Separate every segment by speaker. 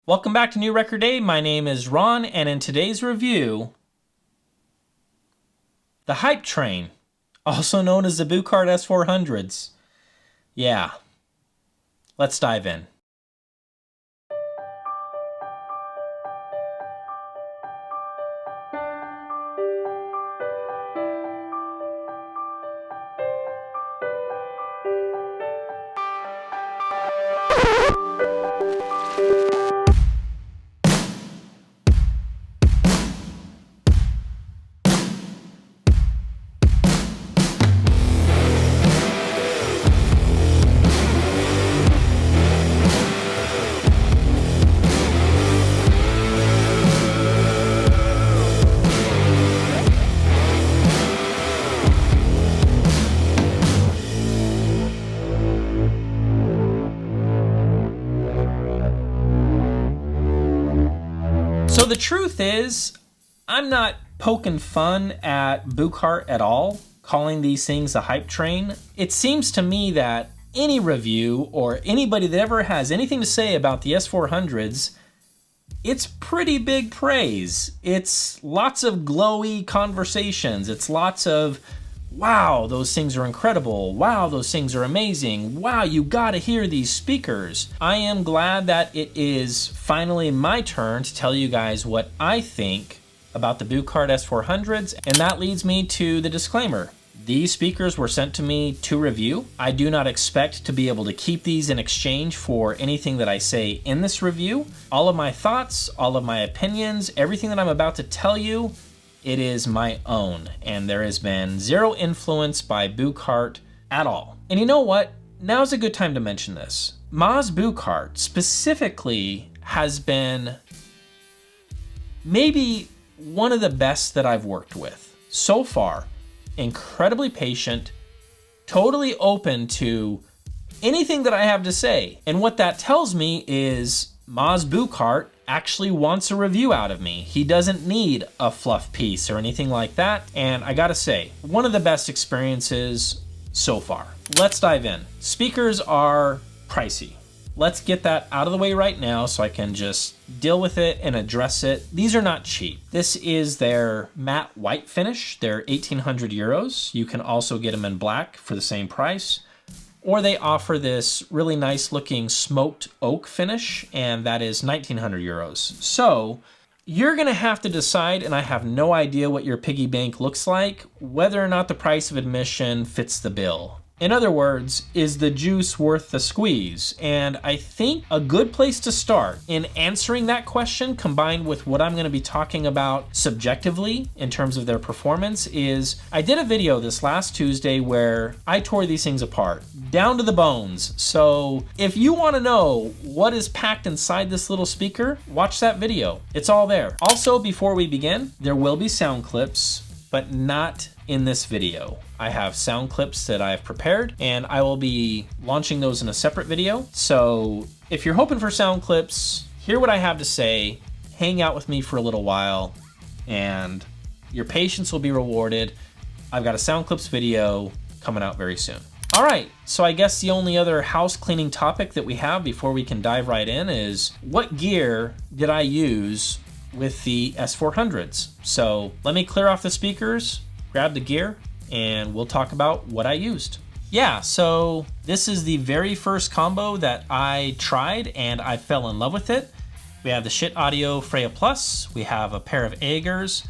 Speaker 1: Welcome back to New Record Day. My name is Ron, and in today's review, the Hype Train, also known as the Buchardt S400s. Yeah, let's dive in. So the truth is, I'm not poking fun at Buchardt at all, calling these things a hype train. It seems to me that any review or anybody that ever has anything to say about the S400s, it's pretty big praise. It's lots of glowy conversations. It's lots of, wow, those things are incredible. Wow, those things are amazing. Wow, you gotta hear these speakers. I am glad that it is finally my turn to tell you guys what I think about the Buchardt S400s, and that leads me to the disclaimer. These speakers were sent to me to review. I do not expect to be able to keep these in exchange for anything that I say in this review. All of my thoughts, all of my opinions, everything that I'm about to tell you, it is my own, and there has been zero influence by Buchardt at all. And you know what? Now's a good time to mention this. Moz Buchardt specifically has been maybe one of the best that I've worked with so far. Incredibly patient, totally open to anything that I have to say. And what that tells me is Moz Buchardt actually wants a review out of me. He doesn't need a fluff piece or anything like that. And I gotta say, one of the best experiences so far. Let's dive in. Speakers are pricey. Let's get that out of the way right now so I can just deal with it and address it. These are not cheap. This is their matte white finish. They're 1,800 euros. You can also get them in black for the same price. Or they offer this really nice looking smoked oak finish, and that is 1,900 euros. So you're gonna have to decide, and I have no idea what your piggy bank looks like, whether or not the price of admission fits the bill. In other words, is the juice worth the squeeze? And I think a good place to start in answering that question, combined with what I'm gonna be talking about subjectively in terms of their performance, is I did a video this last Tuesday where I tore these things apart, down to the bones. So if you wanna know what is packed inside this little speaker, watch that video. It's all there. Also, before we begin, there will be sound clips, but not in this video. I have sound clips that I've prepared, and I will be launching those in a separate video. So if you're hoping for sound clips, hear what I have to say, hang out with me for a little while, and your patience will be rewarded. I've got a sound clips video coming out very soon. All right, so I guess the only other house cleaning topic that we have before we can dive right in is what gear did I use with the S400s? So let me clear off the speakers, grab the gear, and we'll talk about what I used. Yeah, so this is the very first combo that I tried and I fell in love with it. We have the Shit Audio Freya Plus, we have a pair of Agers.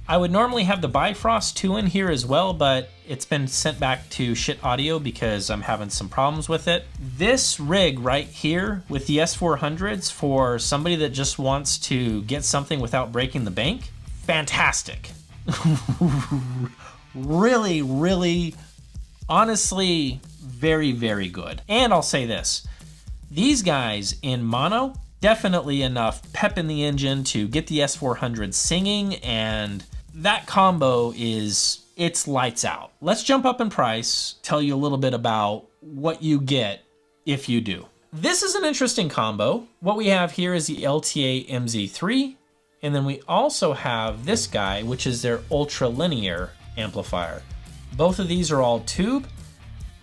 Speaker 1: I would normally have the Bifrost 2 in here as well, but it's been sent back to Shit Audio because I'm having some problems with it. This rig right here with the S400s for somebody that just wants to get something without breaking the bank, fantastic. Really, really, honestly, very, very good. And I'll say this, these guys in mono, definitely enough pep in the engine to get the S400 singing, and that combo is, it's lights out. Let's jump up in price, tell you a little bit about what you get if you do. This is an interesting combo. What we have here is the LTA MZ3, and then we also have this guy, which is their ultra linear amplifier. Both of these are all tube.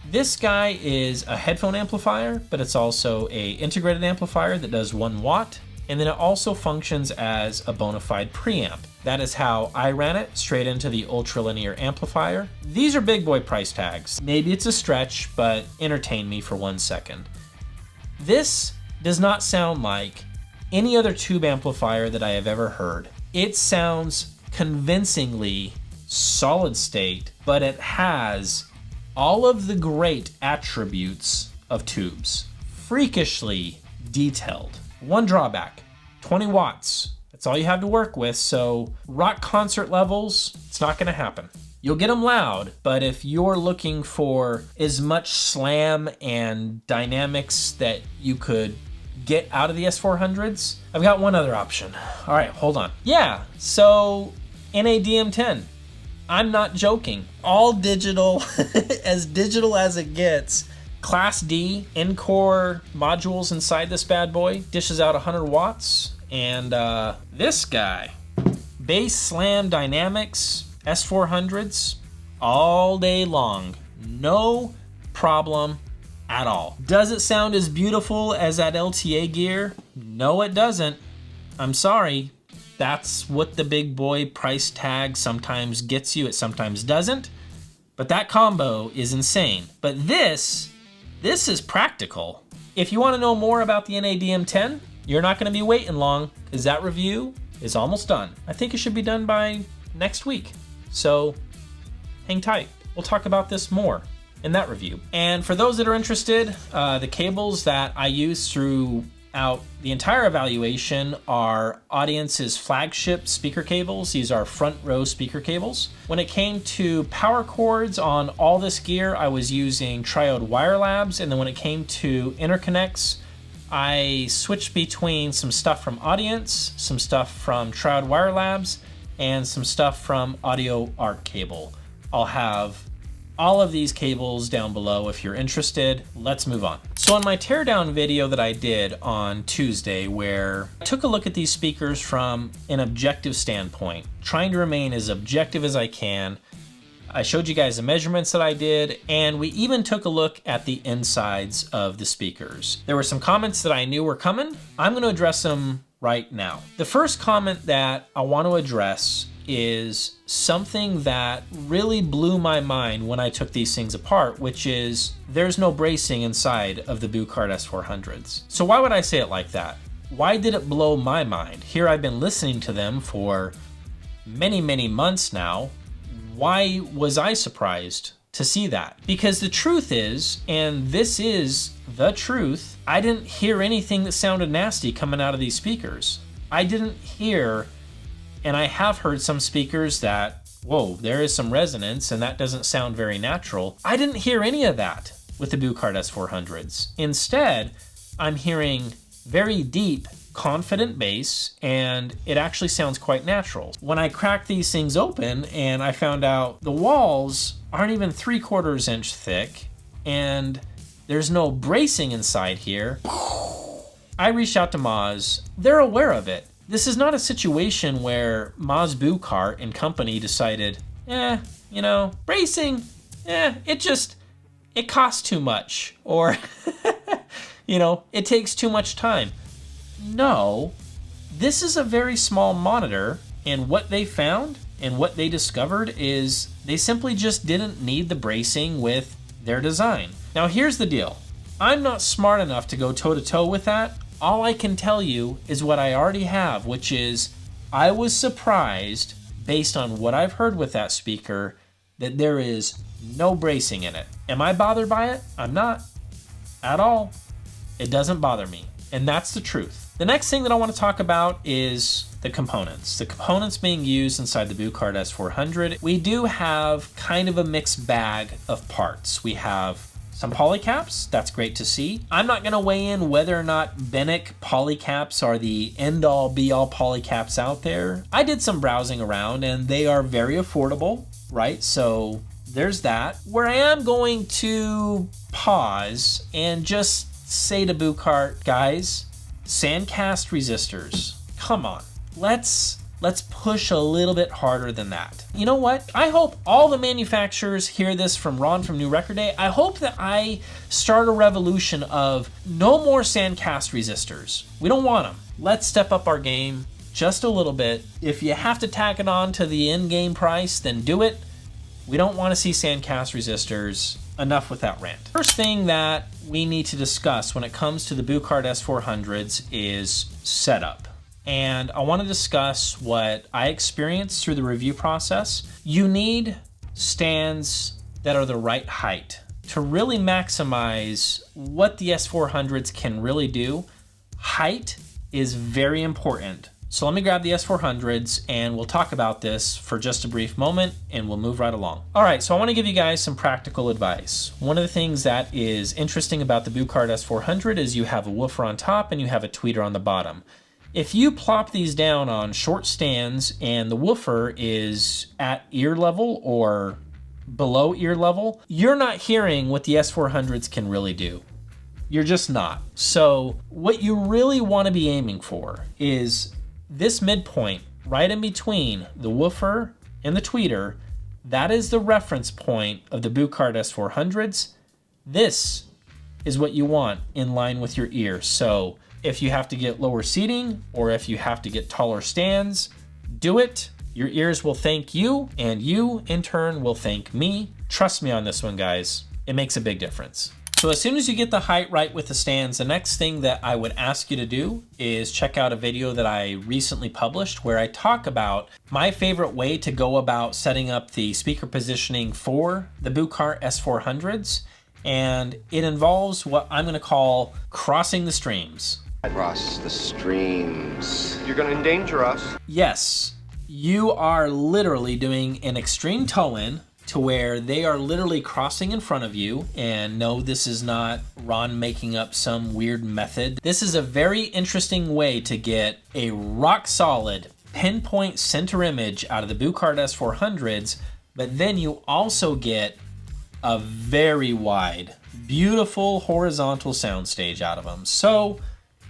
Speaker 1: This guy is a headphone amplifier, but it's also a integrated amplifier that does 1 watt. And then it also functions as a bona fide preamp. That is how I ran it, straight into the ultralinear amplifier. These are big boy price tags. Maybe it's a stretch, but entertain me for 1 second. This does not sound like any other tube amplifier that I have ever heard. It sounds convincingly solid state, but it has all of the great attributes of tubes. Freakishly detailed. One drawback, 20 watts. That's all you have to work with, so rock concert levels, it's not gonna happen. You'll get them loud, but if you're looking for as much slam and dynamics that you could get out of the S400s, I've got one other option. All right, hold on. Yeah, so NADM10. I'm not joking. All digital, as digital as it gets. Class D in-core modules inside this bad boy, dishes out 100 watts. And this guy, Bass Slam Dynamics S400s, all day long. No problem at all. Does it sound as beautiful as that LTA gear? No, it doesn't. I'm sorry. That's what the big boy price tag sometimes gets you. It sometimes doesn't. But that combo is insane. But this is practical. If you want to know more about the NADM10, you're not going to be waiting long, because that review is almost done. I think it should be done by next week. So hang tight. We'll talk about this more in that review. And for those that are interested, the cables that I use throughout the entire evaluation are Audience's flagship speaker cables. These are front row speaker cables. When it came to power cords on all this gear, I was using Triode Wire Labs, and then when it came to interconnects, I switched between some stuff from Audience, some stuff from Triode Wire Labs, and some stuff from Audio Arc Cable. I'll have all of these cables down below if you're interested. Let's move on. So in my teardown video that I did on Tuesday, where I took a look at these speakers from an objective standpoint, trying to remain as objective as I can, I showed you guys the measurements that I did, and we even took a look at the insides of the speakers. There were some comments that I knew were coming. I'm going to address them right now. The first comment that I want to address is something that really blew my mind when I took these things apart, which is there's no bracing inside of the Buchardt S400s. So why would I say it like that? Why did it blow my mind? Here I've been listening to them for many, many months now. Why was I surprised to see that? Because the truth is, and this is the truth, I didn't hear anything that sounded nasty coming out of these speakers. I didn't hear, and I have heard some speakers that, whoa, there is some resonance and that doesn't sound very natural. I didn't hear any of that with the Buchardt S400s. Instead, I'm hearing very deep, confident bass, and it actually sounds quite natural. When I cracked these things open and I found out the walls aren't even 3/4 inch thick and there's no bracing inside here, I reached out to Moz. They're aware of it. This is not a situation where Moz Buchardt and company decided, bracing, it costs too much, or, it takes too much time. No, this is a very small monitor, and what they found and what they discovered is they simply just didn't need the bracing with their design. Now here's the deal. I'm not smart enough to go toe-to-toe with that. All I can tell you is what I already have, which is I was surprised, based on what I've heard with that speaker, that there is no bracing in it. Am I bothered by it? I'm not. At all. It doesn't bother me. And that's the truth. The next thing that I want to talk about is the components. The components being used inside the Buchardt S400. We do have kind of a mixed bag of parts. We have some polycaps, that's great to see. I'm not gonna weigh in whether or not Benick polycaps are the end-all be-all polycaps out there. I did some browsing around and they are very affordable, right? So there's that. Where I am going to pause and just say to Buchardt, guys, sandcast resistors, come on. Let's Let's push a little bit harder than that. You know what? I hope all the manufacturers hear this from Ron from New Record Day. I hope that I start a revolution of no more sandcast resistors. We don't want them. Let's step up our game just a little bit. If you have to tack it on to the in-game price, then do it. We don't want to see sandcast resistors. Enough with that rant. First thing that we need to discuss when it comes to the Buchardt S400s is setup. And I want to discuss what I experienced through the review process. You need stands that are the right height to really maximize what the S400s can really do. Height is very important. So let me grab the S400s and we'll talk about this for just a brief moment and we'll move right along. All right, so I want to give you guys some practical advice. One of the things that is interesting about the Buchardt S400 is you have a woofer on top and you have a tweeter on the bottom. If you plop these down on short stands and the woofer is at ear level or below ear level, you're not hearing what the S400s can really do. You're just not. So what you really want to be aiming for is this midpoint right in between the woofer and the tweeter. That is the reference point of the Buchardt S400s. This is what you want in line with your ear. So if you have to get lower seating or if you have to get taller stands, do it. Your ears will thank you and you in turn will thank me. Trust me on this one, guys. It makes a big difference. So as soon as you get the height right with the stands, the next thing that I would ask you to do is check out a video that I recently published where I talk about my favorite way to go about setting up the speaker positioning for the Buchardt S400s. And it involves what I'm going to call crossing the streams.
Speaker 2: Cross the streams.
Speaker 3: You're going to endanger us.
Speaker 1: Yes, you are literally doing an extreme toe-in to where they are literally crossing in front of you. And no, this is not Ron making up some weird method. This is a very interesting way to get a rock solid pinpoint center image out of the Buchardt S400s, but then you also get a very wide, beautiful horizontal soundstage out of them. So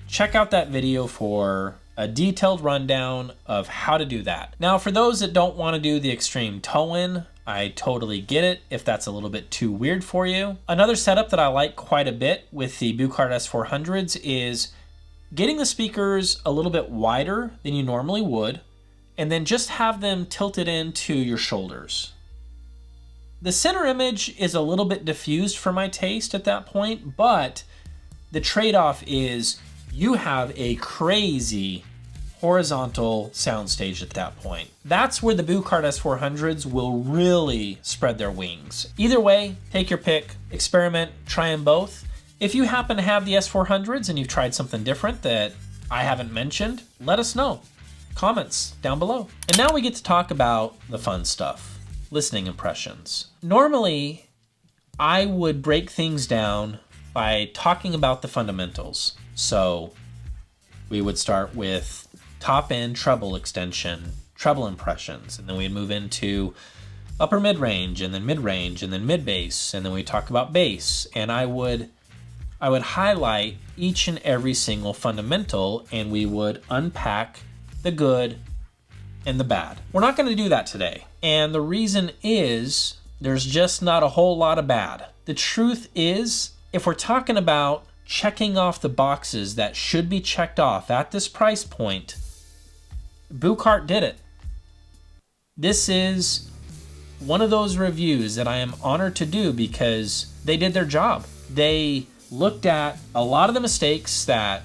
Speaker 1: check out that video for a detailed rundown of how to do that. Now, for those that don't want to do the extreme toe-in, I totally get it if that's a little bit too weird for you. Another setup that I like quite a bit with the Buchardt S400s is getting the speakers a little bit wider than you normally would, and then just have them tilted into your shoulders. The center image is a little bit diffused for my taste at that point, but the trade-off is you have a crazy horizontal soundstage at that point. That's where the Buchardt S400s will really spread their wings. Either way, take your pick, experiment, try them both. If you happen to have the S400s and you've tried something different that I haven't mentioned, let us know. Comments down below. And now we get to talk about the fun stuff, listening impressions. Normally, I would break things down by talking about the fundamentals. So we would start with top end treble extension, treble impressions, and then we'd move into upper mid-range and then mid-range and then mid-bass, and then we talk about bass, and I would highlight each and every single fundamental and we would unpack the good and the bad. We're not going to do that today, and the reason is there's just not a whole lot of bad. The truth is, if we're talking about checking off the boxes that should be checked off at this price point, Buchardt did it. This is one of those reviews that I am honored to do because they did their job. They looked at a lot of the mistakes that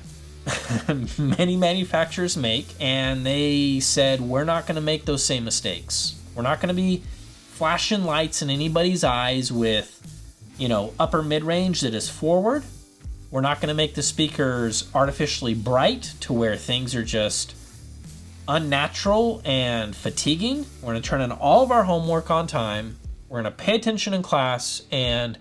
Speaker 1: many manufacturers make, and they said, we're not going to make those same mistakes. We're not going to be flashing lights in anybody's eyes with, upper mid-range that is forward. We're not going to make the speakers artificially bright to where things are just unnatural and fatiguing. We're going to turn in all of our homework on time. We're going to pay attention in class, and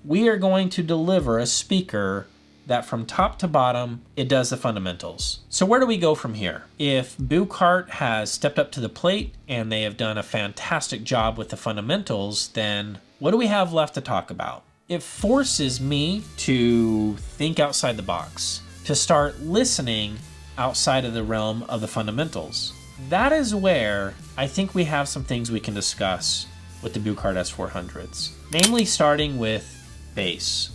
Speaker 1: we are going to deliver a speaker that from top to bottom, it does the fundamentals. So where do we go from here? If Buchardt has stepped up to the plate and they have done a fantastic job with the fundamentals, then what do we have left to talk about? It forces me to think outside the box, to start listening outside of the realm of the fundamentals. that is where I think we have some things we can discuss with the Buchardt S400s, namely starting with bass.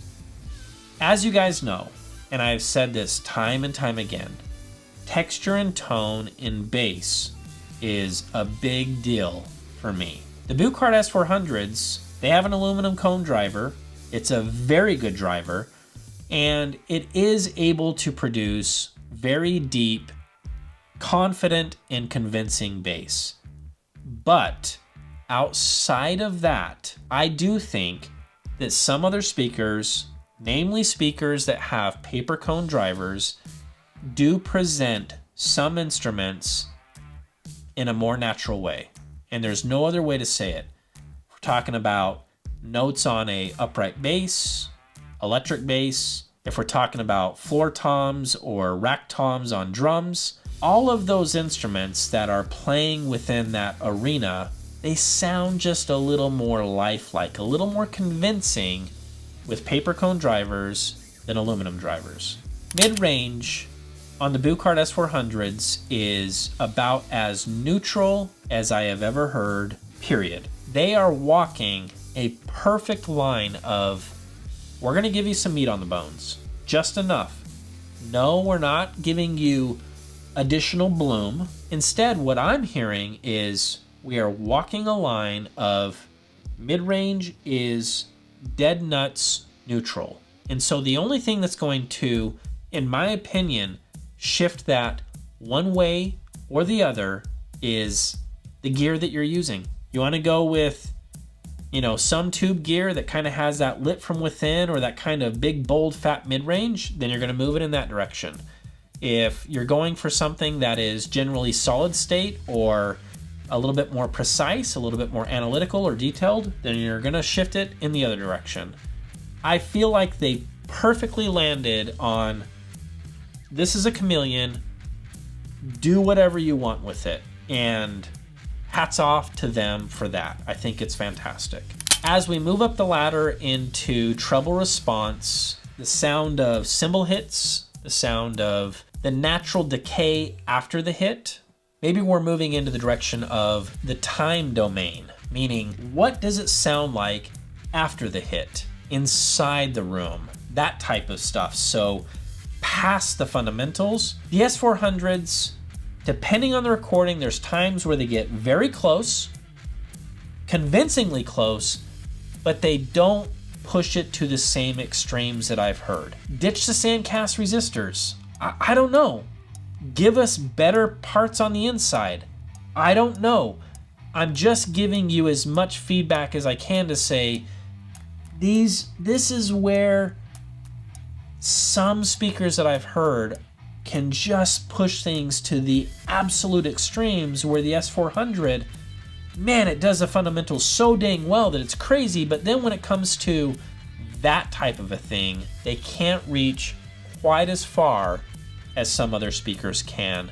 Speaker 1: As you guys know, and I've said this time and time again, texture and tone in bass is a big deal for me. The Buchardt S400s, they have an aluminum cone driver. It's a very good driver, and it is able to produce very deep, confident, and convincing bass. But outside of that, I do think that some other speakers, namely speakers that have paper cone drivers, do present some instruments in a more natural way. And there's no other way to say it. We're talking about notes on a upright bass, electric bass, if we're talking about floor toms or rack toms on drums, all of those instruments that are playing within that arena, they sound just a little more lifelike, a little more convincing with paper cone drivers than aluminum drivers. Mid-range on the Buchardt S400s is about as neutral as I have ever heard, period. They are walking a perfect line of, we're going to give you some meat on the bones, just enough. No, we're not giving you additional bloom. Instead, what I'm hearing is we are walking a line of mid-range is dead nuts neutral. And so the only thing that's going to, in my opinion, shift that one way or the other is the gear that you're using. You want to go with, some tube gear that kind of has that lit from within or that kind of big, bold, fat mid-range, then you're going to move it in that direction. If you're going for something that is generally solid state or a little bit more precise, a little bit more analytical or detailed, then you're going to shift it in the other direction. I feel like they perfectly landed on, this is a chameleon, do whatever you want with it, and hats off to them for that. I think it's fantastic. As we move up the ladder into treble response, the sound of cymbal hits, the sound of the natural decay after the hit, maybe we're moving into the direction of the time domain, meaning what does it sound like after the hit, inside the room, that type of stuff. So past the fundamentals, the S400s, depending on the recording, there's times where they get very close, convincingly close, but they don't push it to the same extremes that I've heard. Ditch the sandcast resistors. I don't know. Give us better parts on the inside. I don't know. I'm just giving you as much feedback as I can to say, this is where some speakers that I've heard can just push things to the absolute extremes, where the S400, man, it does the fundamentals so dang well that it's crazy, but then when it comes to that type of a thing, they can't reach quite as far as some other speakers can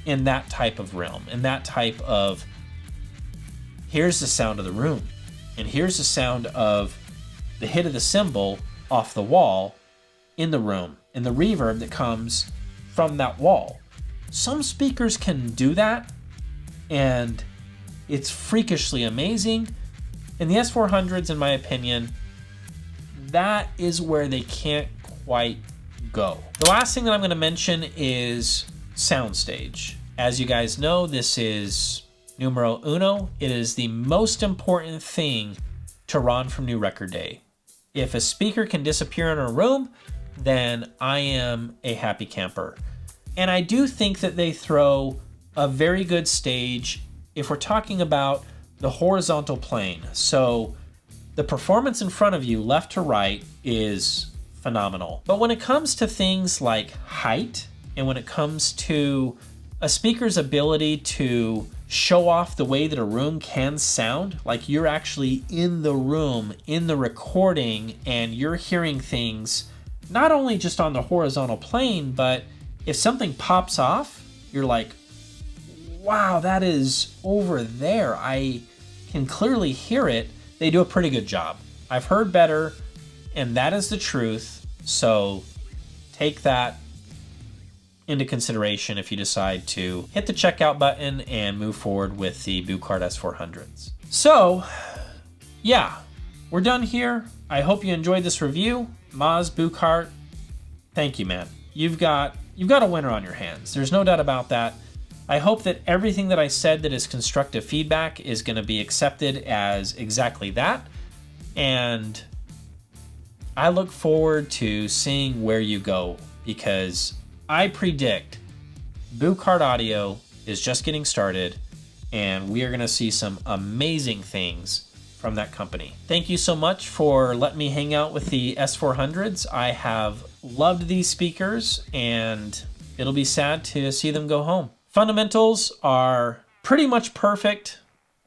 Speaker 1: in that type of realm, in that type of, here's the sound of the room, and here's the sound of the hit of the cymbal off the wall in the room, and the reverb that comes from that wall. Some speakers can do that, and it's freakishly amazing. And the S400s, in my opinion, that is where they can't quite go. The last thing that I'm going to mention is Soundstage. As you guys know, this is numero uno. It is the most important thing to run from New Record Day. If a speaker can disappear in a room, then I am a happy camper. And I do think that they throw a very good stage if we're talking about the horizontal plane. So the performance in front of you, left to right, is phenomenal. But when it comes to things like height, and when it comes to a speaker's ability to show off the way that a room can sound, like you're actually in the room, in the recording, and you're hearing things not only just on the horizontal plane, but if something pops off, you're like, wow, that is over there. I can clearly hear it. They do a pretty good job. I've heard better, and that is the truth. So take that into consideration if you decide to hit the checkout button and move forward with the Buchardt S400s. So, yeah, we're done here. I hope you enjoyed this review. Maz Buchardt, thank you, man. You've got a winner on your hands. There's no doubt about that. I hope that everything that I said that is constructive feedback is going to be accepted as exactly that. And I look forward to seeing where you go, because I predict Buchardt Audio is just getting started, and we are going to see some amazing things from that company. Thank you so much for letting me hang out with the S400s. I have loved these speakers, and it'll be sad to see them go home. Fundamentals are pretty much perfect.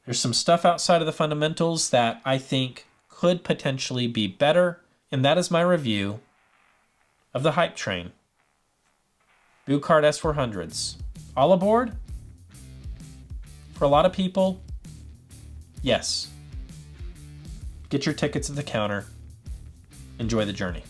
Speaker 1: There's some stuff outside of the fundamentals that I think could potentially be better, and that is my review of the hype train. Buchardt S400s. All aboard? For a lot of people, yes. Get your tickets at the counter. Enjoy the journey.